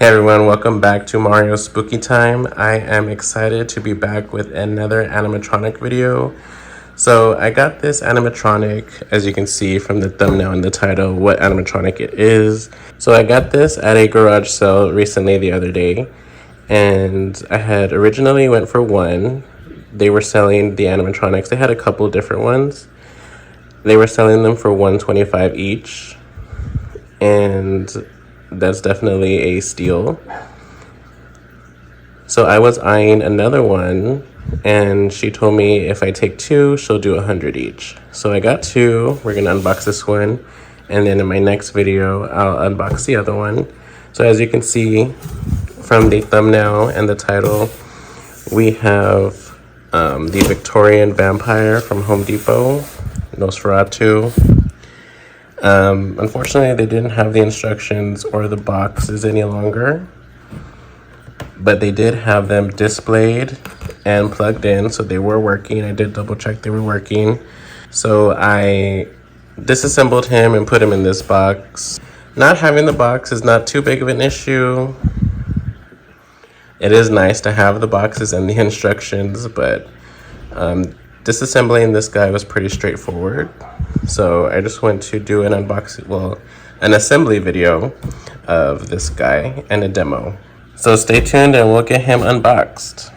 Hey everyone, welcome back to Mario Spooky Time. I am excited to be back with another animatronic video. So I got this animatronic, as you can see from the thumbnail and the title, what animatronic it is. So I got this at a garage sale recently the other day, and I had originally went for one. They were selling the animatronics. They had a couple different ones. They were selling them for $125 each, and that's definitely a steal. So I was eyeing another one, and she told me if I take two, she'll do $100 each. So I got two. We're gonna unbox this one, and then in my next video, I'll unbox the other one. So as you can see from the thumbnail and the title, we have the Victorian vampire from Home Depot, Nosferatu. Unfortunately, they didn't have the instructions or the boxes any longer, but they did have them displayed and plugged in, so they were working. I did double check they were working. So I disassembled him and put him in this box. Not having the box is not too big of an issue. It is nice to have the boxes and the instructions, but disassembling this guy was pretty straightforward. So I just went to do an unboxing, well, an assembly video of this guy and a demo. So stay tuned and we'll get him unboxed.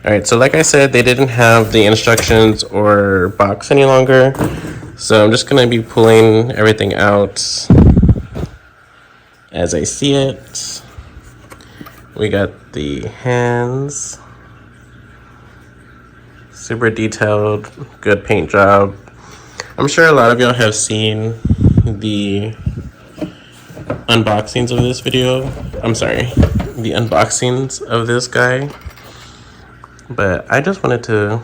Alright, so like I said, they didn't have the instructions or box any longer. So I'm just going to be pulling everything out as I see it. We got the hands. Super detailed, good paint job. I'm sure a lot of y'all have seen the unboxings of this video. I'm sorry, the unboxings of this guy. But I just wanted to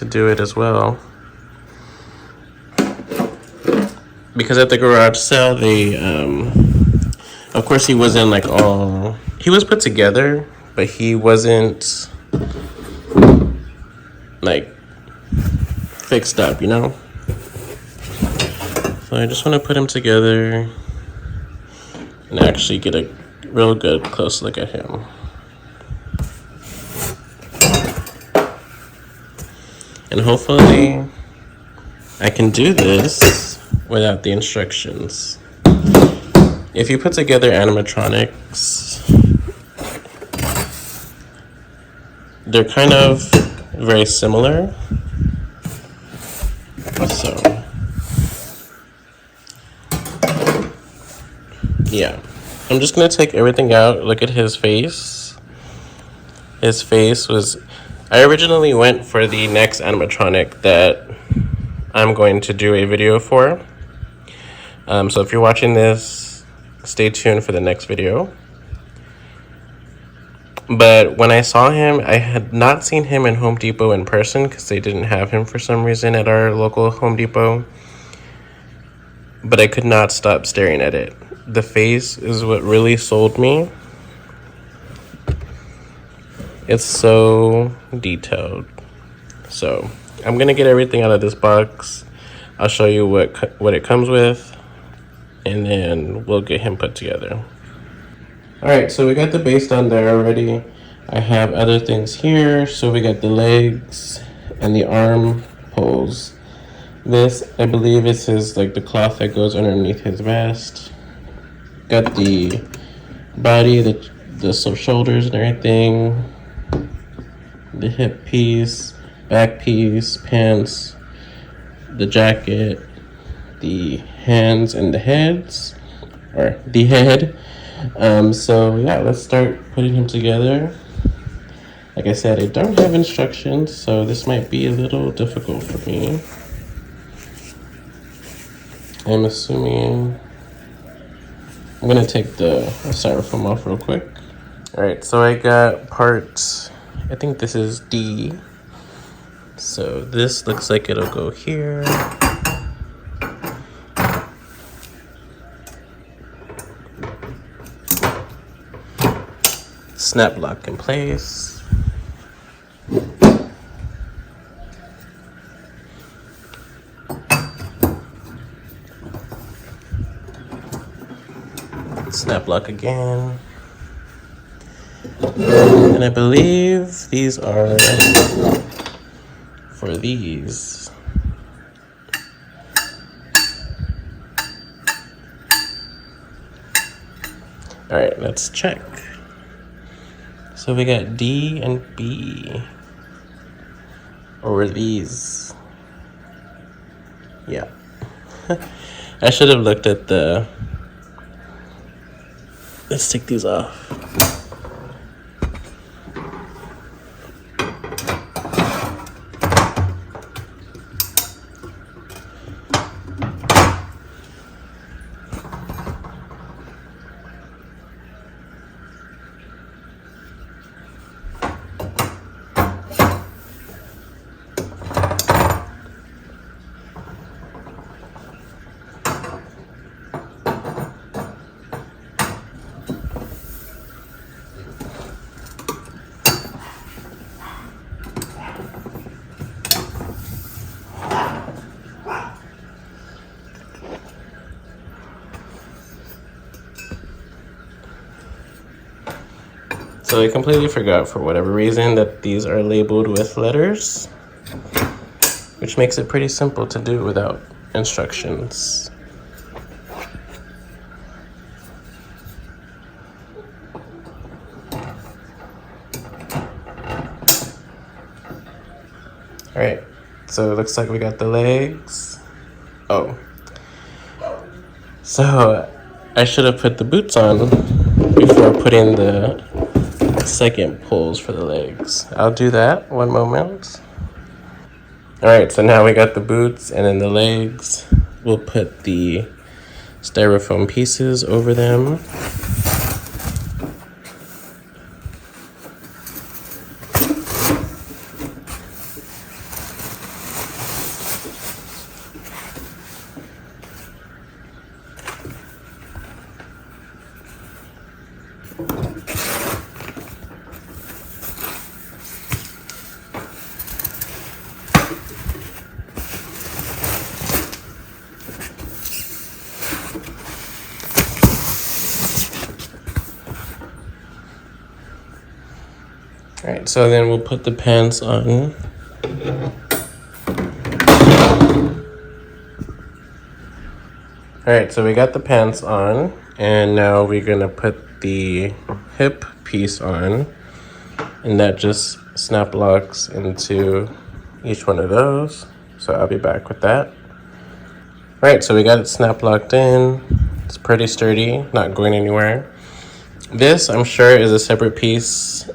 do it as well, because at the garage sale they of course he wasn't like all, he was put together, but he wasn't like fixed up, you know. So I just want to put him together and actually get a real good close look at him. And hopefully I can do this without the instructions. If you put together animatronics, they're kind of very similar. So, yeah. I'm just gonna take everything out. Look at his face. His face was... I originally went for the next animatronic that I'm going to do a video for. So if you're watching this, stay tuned for the next video. But when I saw him, I had not seen him in Home Depot in person because they didn't have him for some reason at our local Home Depot. But I could not stop staring at it. The face is what really sold me. It's so detailed. So I'm gonna get everything out of this box. I'll show you what it comes with, and then we'll get him put together. All right, so we got the base done there already. I have other things here. So we got the legs and the arm holes. This, I believe, is his, like, the cloth that goes underneath his vest. Got the body, the shoulders and everything. The hip piece, back piece, pants, the jacket, the hands and the heads, or the head. So yeah, let's start putting him together. Like I said, I don't have instructions, so this might be a little difficult for me. I'm assuming I'm gonna take the styrofoam off real quick. All right, so I got part I think this is D. So this looks like it'll go here. Snap lock in place. Snap lock again. And I believe these are for these. All right, let's check. So we got D and B. Or were these? Yeah. I should have looked at the... Let's take these off. So I completely forgot, for whatever reason, that these are labeled with letters, which makes it pretty simple to do without instructions. All right, so it looks like we got the legs. Oh, so I should have put the boots on before putting the second pulls for the legs. I'll do that, one moment. All right, so now we got the boots, and then the legs. We'll put the styrofoam pieces over them. All right, so then we'll put the pants on. All right, so we got the pants on, and now we're gonna put the hip piece on, and that just snap locks into each one of those. So I'll be back with that. All right, so we got it snap locked in. It's pretty sturdy, not going anywhere. This, I'm sure, is a separate piece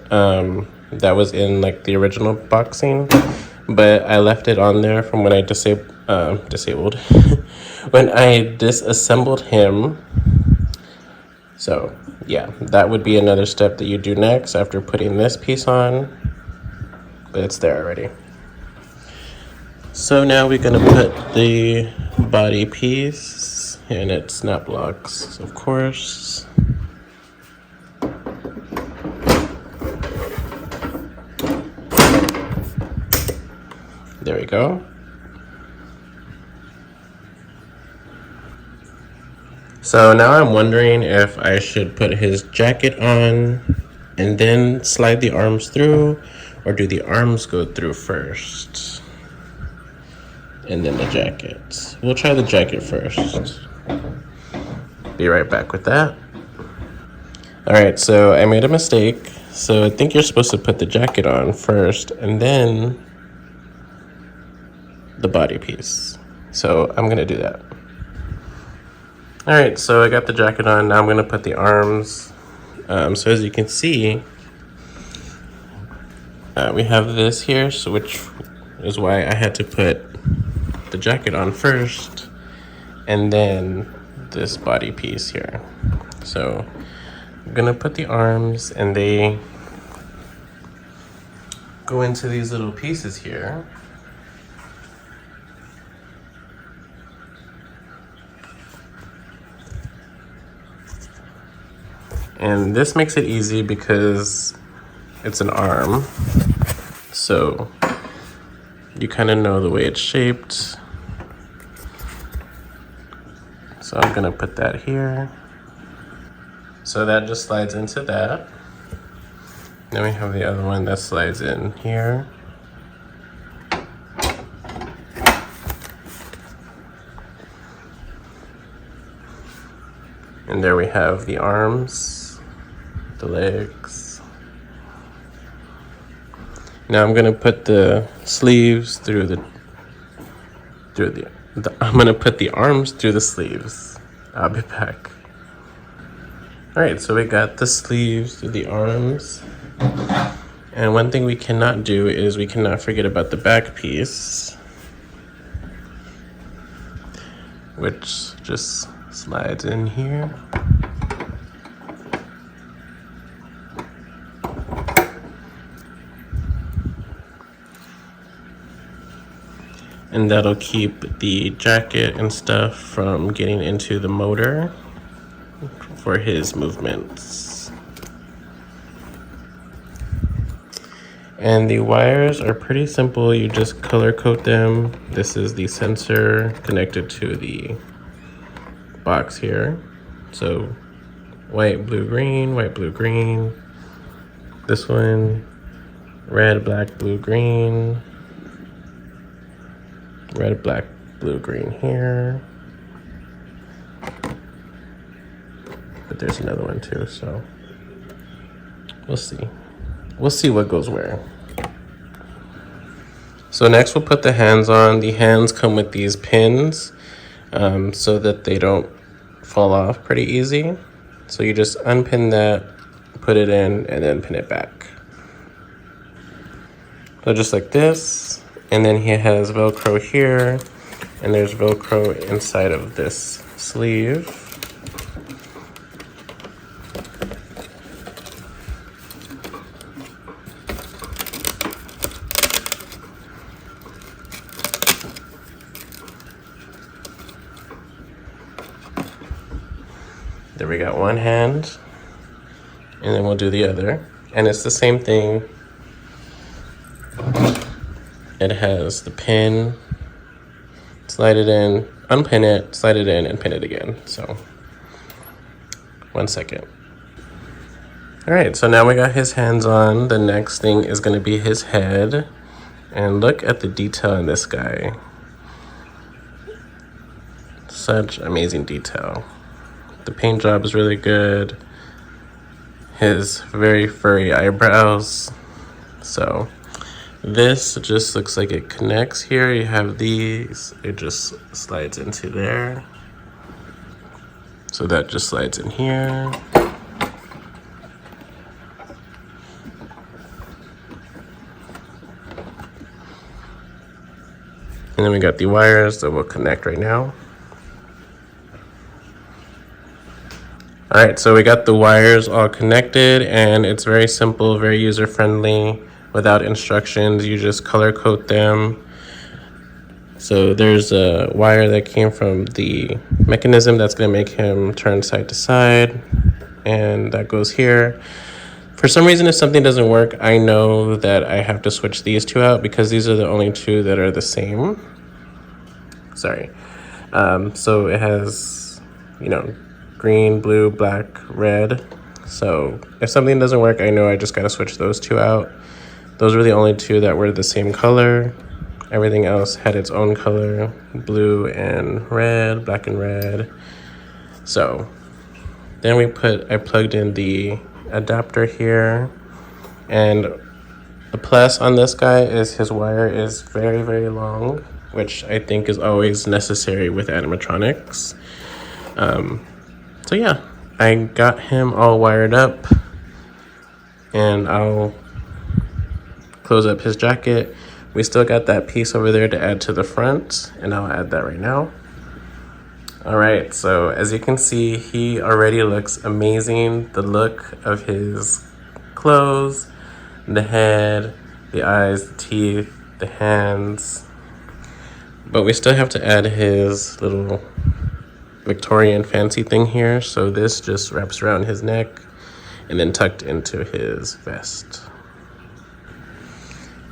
that was in like the original boxing, but I left it on there from when I disabled when I disassembled him. So yeah, that would be another step that you do next after putting this piece on, but it's there already. So now we're gonna put the body piece, and it snap locks, of course. There we go. So now I'm wondering if I should put his jacket on and then slide the arms through, or do the arms go through first and then the jacket. We'll try the jacket first. Be right back with that. All right, so I made a mistake. So I think you're supposed to put the jacket on first and then the body piece. So I'm gonna do that. All right, so I got the jacket on. Now I'm gonna put the arms. So as you can see, we have this here, so which is why I had to put the jacket on first and then this body piece here. So I'm gonna put the arms, and they go into these little pieces here. And this makes it easy because it's an arm. So you kind of know the way it's shaped. So I'm gonna put that here. So that just slides into that. Then we have the other one that slides in here. And there we have the arms, the legs. Now I'm gonna put the sleeves I'm gonna put the arms through the sleeves. I'll be back. All right, so we got the sleeves through the arms. And one thing we cannot do is we cannot forget about the back piece, which just slides in here. And that'll keep the jacket and stuff from getting into the motor for his movements. And the wires are pretty simple. You just color code them. This is the sensor connected to the box here. So white, blue, green, white, blue, green. This one, red, black, blue, green. Red, black, blue, green here. But there's another one too, so we'll see. We'll see what goes where. So next we'll put the hands on. The hands come with these pins so that they don't fall off pretty easy. So you just unpin that, put it in, and then pin it back. So just like this. And then he has Velcro here, and there's Velcro inside of this sleeve. There we got one hand, and then we'll do the other. And it's the same thing. It has the pin, slide it in, unpin it, slide it in, and pin it again. So, 1 second. All right, so now we got his hands on. The next thing is gonna be his head. And look at the detail in this guy. Such amazing detail. The paint job is really good. His very furry eyebrows. So, this just looks like it connects here. You have these, it just slides into there. So that just slides in here. And then we got the wires that will connect right now. All right, so we got the wires all connected, and it's very simple, very user-friendly. Without instructions, you just color code them. So there's a wire that came from the mechanism that's gonna make him turn side to side, and that goes here. For some reason, if something doesn't work, I know that I have to switch these two out because these are the only two that are the same. Sorry. So it has, green, blue, black, red. So if something doesn't work, I know I just gotta switch those two out. Those were the only two that were the same color. Everything else had its own color, blue and red, black and red. So then I plugged in the adapter here, and the plus on this guy is his wire is very, very long, which I think is always necessary with animatronics. So yeah, I got him all wired up, and I'll close up his jacket. We still got that piece over there to add to the front, and I'll add that right now. All right, so as you can see, he already looks amazing. The look of his clothes, the head, the eyes, the teeth, the hands. But we still have to add his little Victorian fancy thing here. So this just wraps around his neck and then tucked into his vest.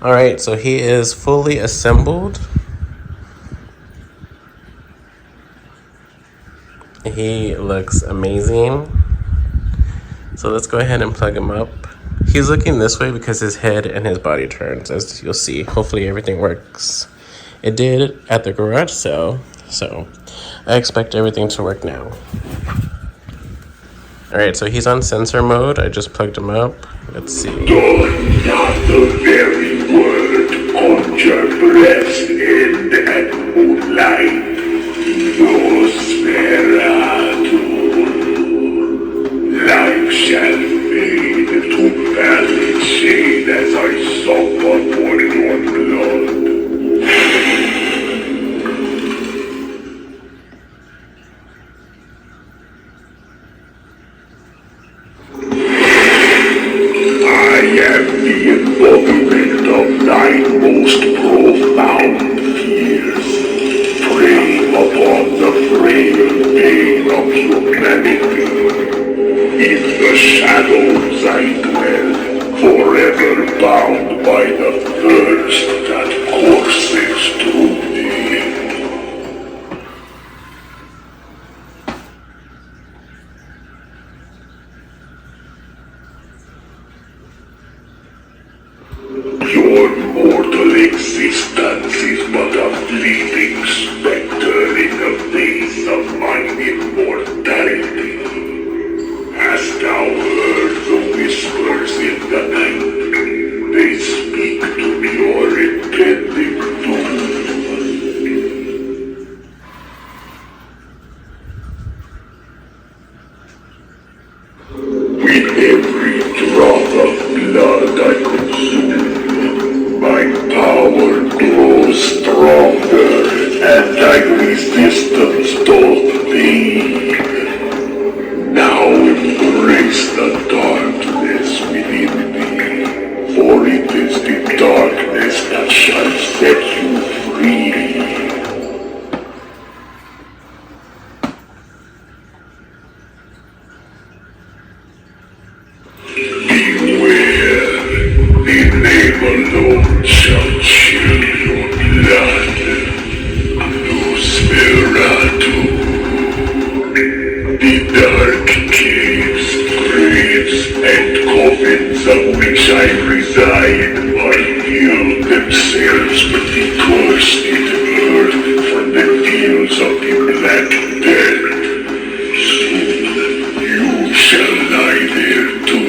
All right, so he is fully assembled. He looks amazing. So let's go ahead and plug him up. He's looking this way because his head and his body turns, as you'll see. Hopefully everything works. It did at the garage sale, so I expect everything to work now. All right, so he's on sensor mode. I just plugged him up. Let's see. Does not the very word conjure breast end and moonlight? Nosferatu. Life shall fade to pallid shade as I suck upon your blood. I am the embodiment of thy most profound fears, preying upon the frail pain of humanity. In the shadows I dwell, forever bound by the thirst that courses through me. Your mortal existence is but a fleeting specter in the face of mine immortality. Hast thou heard the whispers in the night? They speak to your impending doom. With every drop of blood I consume, my power grows stronger, and thy resistance doth fade. Now embrace the darkness within thee, for it is the darkness that shall set you free. Beware, the name alone shall chill your blood. Nosferatu. The dark caves, graves, and coffins of which I reside unveil themselves with the cursed earth from the fields of the Black Death. Soon you shall lie there too.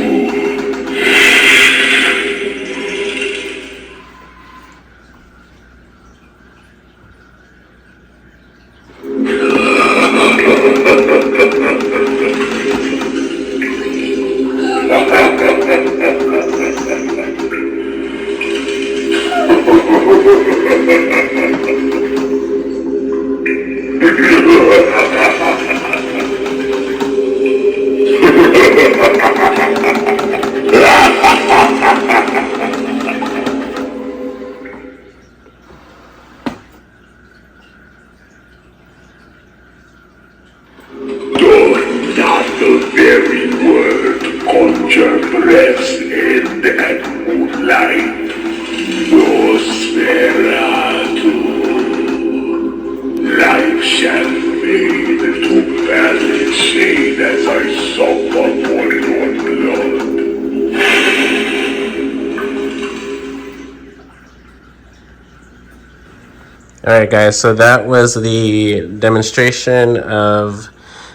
Alright guys, so that was the demonstration of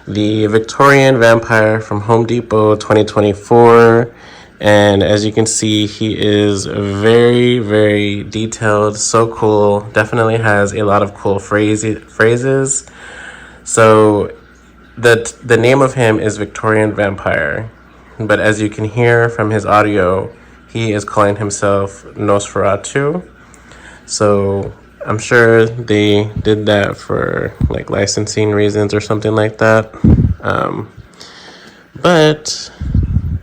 the Victorian vampire from Home Depot 2024. And as you can see, he is very, very detailed, so cool. Definitely has a lot of cool phrases. So the name of him is Victorian Vampire. But as you can hear from his audio, he is calling himself Nosferatu. So I'm sure they did that for like licensing reasons or something like that. But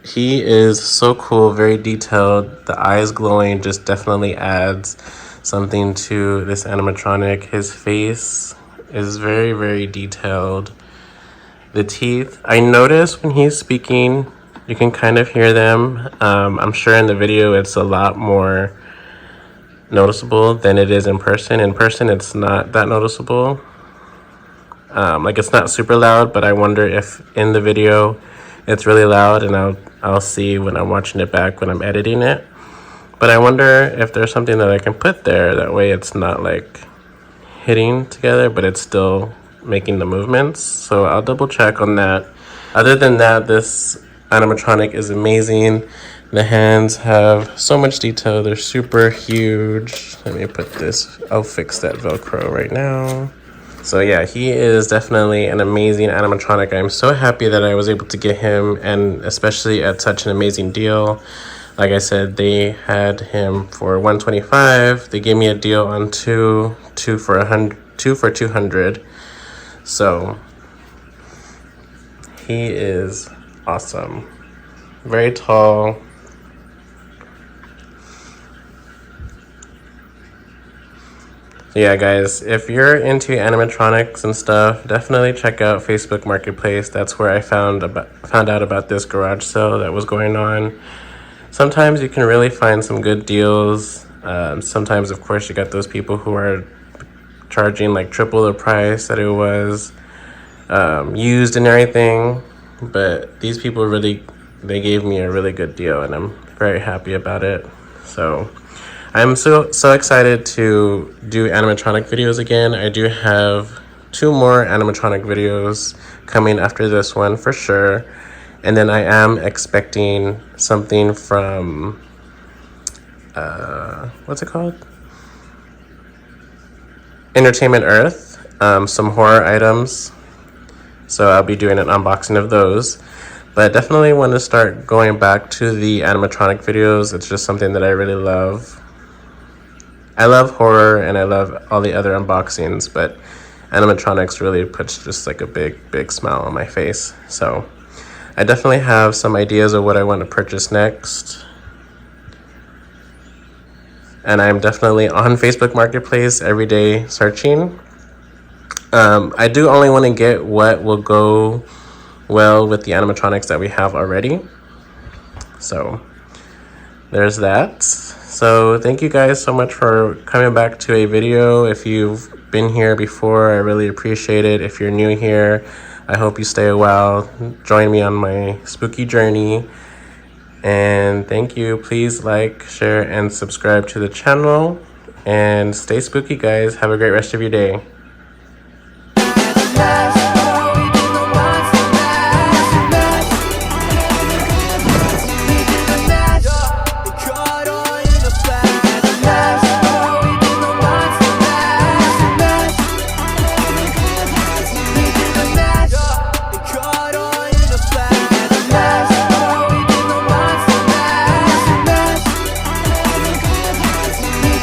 He is so cool, very detailed. The eyes glowing just definitely adds something to this animatronic. His face is very, very detailed. The teeth, I notice when he's speaking, you can kind of hear them. I'm sure in the video it's a lot more noticeable than it is in person. In person, it's not that noticeable. Like it's not super loud, but I wonder if in the video it's really loud, and I'll see when I'm watching it back when I'm editing it. But I wonder if there's something that I can put there, that way it's not like hitting together, but it's still making the movements. So I'll double check on that. Other than that, this animatronic is amazing. The hands have so much detail. They're super huge. Let me put this, I'll fix that Velcro right now. So yeah, he is definitely an amazing animatronic. I'm so happy that I was able to get him, and especially at such an amazing deal. Like I said, they had him for $125. They gave me a deal on two for $200. So he is awesome. Very tall. So yeah, guys, if you're into animatronics and stuff, definitely check out Facebook Marketplace. That's where I found out about this garage sale that was going on. Sometimes you can really find some good deals. Sometimes, of course, you got those people who are charging like triple the price that it was used and everything. But these people really, they gave me a really good deal, and I'm very happy about it. So I'm so excited to do animatronic videos again. I do have 2 more animatronic videos coming after this one for sure. And then I am expecting something from, what's it called? Entertainment Earth, some horror items. So I'll be doing an unboxing of those. But definitely want to start going back to the animatronic videos. It's just something that I really love. I love horror and I love all the other unboxings, but animatronics really puts just like a big smile on my face. So I definitely have some ideas of what I want to purchase next. And I'm definitely on Facebook Marketplace every day searching. I do only want to get what will go well with the animatronics that we have already. So there's that. So thank you guys so much for coming back to a video. If you've been here before, I really appreciate it. If you're new here, I hope you stay a while. Join me on my spooky journey. And thank you. Please like, share, and subscribe to the channel. And stay spooky, guys. Have a great rest of your day.